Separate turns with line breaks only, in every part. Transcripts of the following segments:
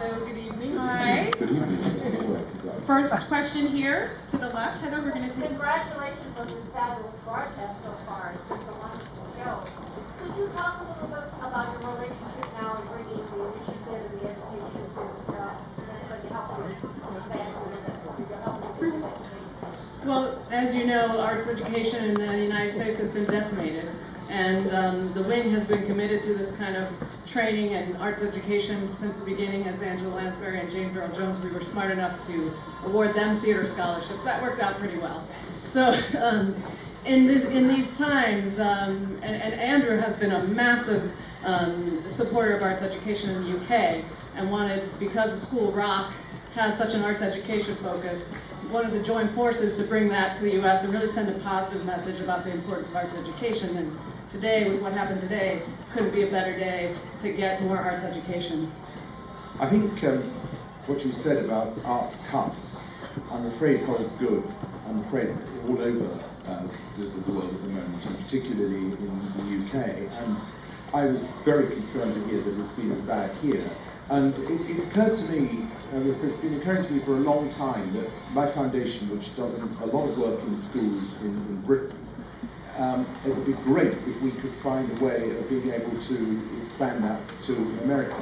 Hello, good evening. Hi.
Good evening.
First question here to the left. Heather, we're going to take.
Congratulations on this fabulous broadcast so far. It's just a wonderful show. Could you talk a little bit about your relationship now and bringing the initiative and the education to help you expand education?
Well, as you know, arts education in the United States has been decimated, and the wing has been committed to this kind of training and arts education since the beginning. As Angela Lansbury and James Earl Jones, we were smart enough to award them theater scholarships. That worked out pretty well. So in these times, and Andrew has been a massive supporter of arts education in the UK, and wanted, because of School Rock has such an arts education focus, wanted to join forces to bring that to the US and really send a positive message about the importance of arts education. And today, with what happened today, couldn't be a better day to get more arts education.
I think what you said about arts cuts, I'm afraid holds good. I'm afraid all over the world at the moment, and particularly in the UK. And I was very concerned to hear that it's been as bad here. And it occurred to me, it's been occurring to me for a long time, that my foundation, which does a lot of work in schools in Britain, it would be great if we could find a way of being able to expand that to America.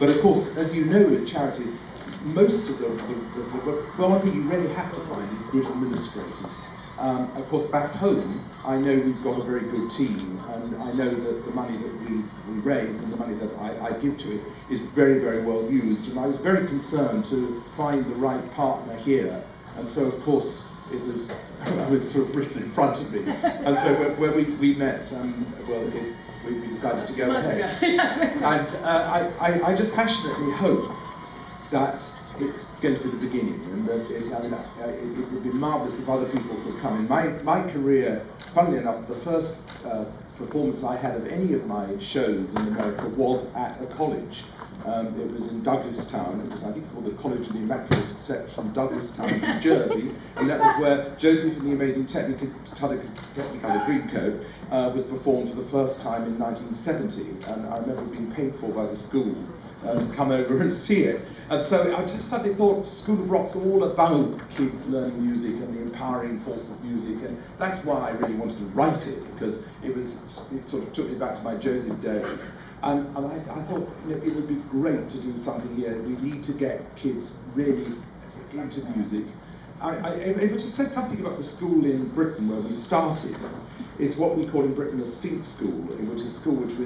But of course, as you know, with charities, most of the one thing you really have to find is good administrators. Of course, back home, I know we've got a very good team, and I know that the money that we raise and the money that I give to it is very, very well used. And I was very concerned to find the right partner here. And so, of course, it was sort of written in front of me. And so when we met, we decided to go ahead. And I just passionately hope that it's going to be the beginning, and that it would be marvellous if other people could come in. My career, funnily enough, the first performance I had of any of my shows in America was at a college. It was in Douglastown. It was, I think, called the College of the Immaculate Conception, Douglastown, New Jersey, and that was where Joseph and the Amazing Technicolor Dreamcoat was performed for the first time in 1970, and I remember being paid for by the school to come over and see it. And so I just suddenly thought School of Rock's all about kids learning music and the empowering force of music, and that's why I really wanted to write it, because it sort of took me back to my Joseph days. And I thought, it would be great to do something here. We need to get kids really into music. I just said something about the school in Britain where we started. It's what we call in Britain a SINC school, which is a school which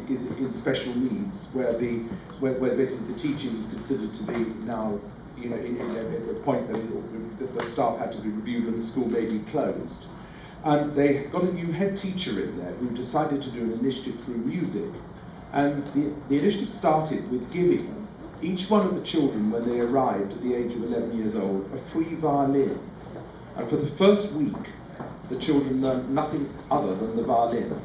is in special needs, where basically the teaching is considered to be now, in a point that the staff had to be reviewed and the school may be closed. And they got a new head teacher in there who decided to do an initiative through music. And the initiative started with giving each one of the children, when they arrived at the age of 11 years old, a free violin. And for the first week, the children learned nothing other than the violin.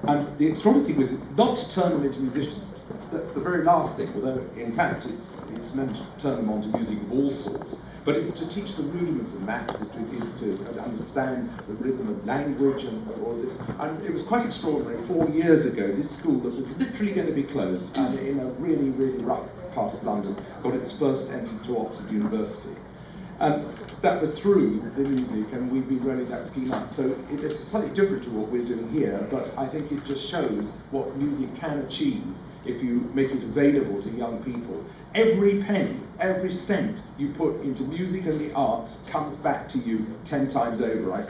And the extraordinary thing was not to turn them into musicians. That's the very last thing, although in fact it's meant to turn them on to music of all sorts. But it's to teach the rudiments of math, to understand the rhythm of language and all this. And it was quite extraordinary. 4 years ago, this school that was literally going to be closed, and in a really, really rough part of London, got its first entry to Oxford University. And that was through the music, and we've been running that scheme out. So it's slightly different to what we're doing here, but I think it just shows what music can achieve if you make it available to young people. Every penny, every cent you put into music and the arts comes back to you 10 times over. I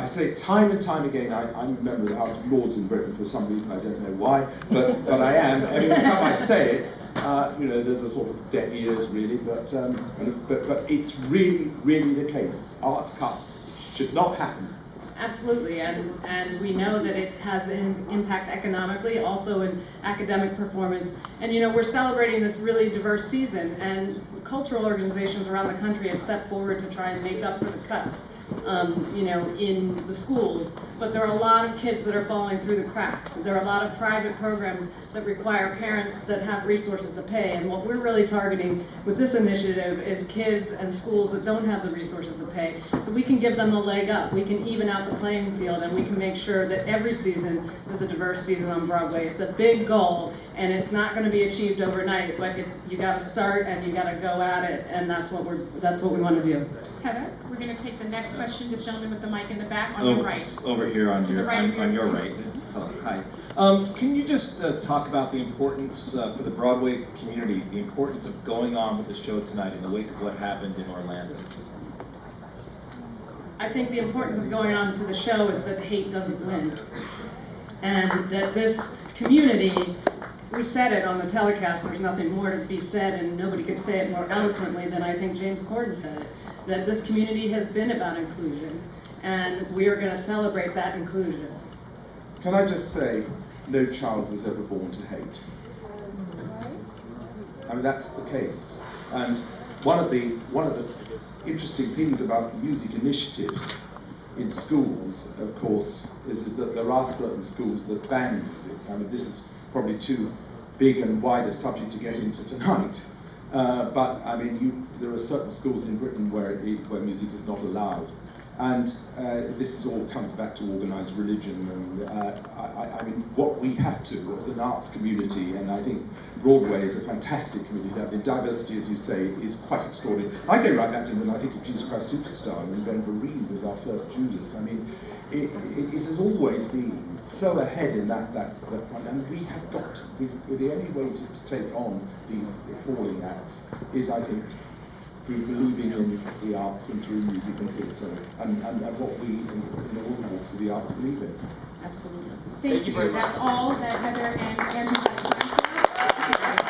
say time and time again, I'm a member of the House of Lords in Britain for some reason, I don't know why, but I am. Every time I say it, there's a sort of deaf ears really, but it's really, really the case. Arts cuts should not happen.
Absolutely, and we know that it has an impact economically, also in academic performance. And we're celebrating this really diverse season, and cultural organizations around the country have stepped forward to try and make up for the cuts. in the schools, but there are a lot of kids that are falling through the cracks. There are a lot of private programs that require parents that have resources to pay, and what we're really targeting with this initiative is kids and schools that don't have the resources to pay, so we can give them a leg up. We can even out the playing field, and we can make sure that every season is a diverse season on Broadway. It's a big goal, and it's not going to be achieved overnight, but you got to start and you got to go at it, and that's what we want to do.
Heather, we're going to take the next question. This gentleman with the mic in the back on your right.
Over here on
To the
your
right of
on
your-
your right. Hello, hi. Can you just talk about the importance for the Broadway community, the importance of going on with the show tonight in the wake of what happened in Orlando?
I think the importance of going on to the show is that hate doesn't win. And that this community, we said it on the telecast, there's nothing more to be said, and nobody could say it more eloquently than I think James Corden said it, that this community has been about inclusion, and we are going to celebrate that inclusion.
Can I just say, no child was ever born to hate. I mean, that's the case. And one of the interesting things about music initiatives in schools, of course, is that there are certain schools that ban music. I mean, this is probably too big and wide a subject to get into tonight. But I mean, there are certain schools in Britain where music is not allowed. And this all comes back to organised religion, and I mean, what we have to, as an arts community, and I think Broadway is a fantastic community. The diversity, as you say, is quite extraordinary. I go right back to when I think of Jesus Christ Superstar, and Ben Vereen was our first Judas. I mean, it has always been so ahead in that and we have got to. The only way to take on these appalling acts is, I think, through believing in the arts and through music and theatre, and what we in all walks of the arts believe in.
Absolutely. Thank you. That's all that Heather and Andrew have to